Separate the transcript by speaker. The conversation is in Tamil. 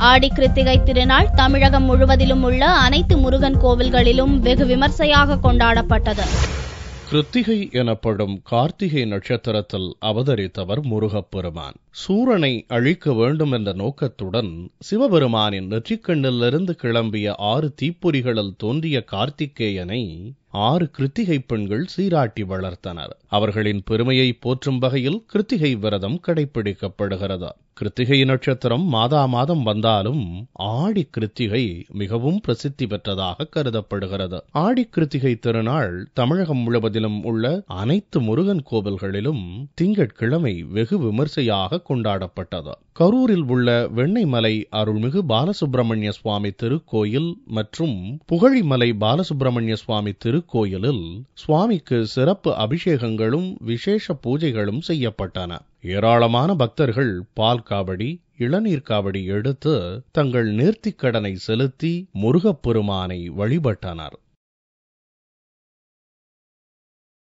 Speaker 1: ஆடி கிருத்திகை திருநாள் தமிழகம் முழுவதிலும் உள்ள அனைத்து முருகன் கோவில்களிலும் வெகு விமர்சையாக கொண்டாடப்பட்டது.
Speaker 2: கிருத்திகை எனப்படும் கார்த்திகை நட்சத்திரத்தில் அவதரித்தவர் முருகப்பெருமான். சூரனை அழிக்க வேண்டும் என்ற நோக்கத்துடன் சிவபெருமானின் நெற்றிக்கண்ணிலிருந்து கிளம்பிய 6 தீப்பொறிகளில் தோன்றிய கார்த்திகேயனை 6 கிருத்திகை பெண்கள் சீராட்டி வளர்த்தனர். அவர்களின் பெருமையை போற்றும் வகையில் கிருத்திகை விரதம் கடைபிடிக்கப்படுகிறது. கிருத்திகை நட்சத்திரம் மாதம் வந்தாலும் ஆடி கிருத்திகை மிகவும் பிரசித்தி பெற்றதாக கருதப்படுகிறது. ஆடி கிருத்திகை திருநாள் தமிழகம் முழுவதிலும் உள்ள அனைத்து முருகன் கோவில்களிலும் திங்கட்கிழமை வெகு விமர்சையாக கொண்டாடப்பட்டது. கரூரில் உள்ள வெண்ணெய்மலை அருள்மிகு பாலசுப்பிரமணிய சுவாமி திருக்கோயில் மற்றும் புகழிமலை பாலசுப்பிரமணிய சுவாமி திருக்கோயிலில் சுவாமிக்கு சிறப்பு அபிஷேகங்களும் விசேஷ பூஜைகளும் செய்யப்பட்டன. ஏராளமான பக்தர்கள் பால் காவடி, இளநீர் காவடி எடுத்து தங்கள் நேர்த்திக்கடனை செலுத்தி முருகப்பெருமானை வழிபட்டனர்.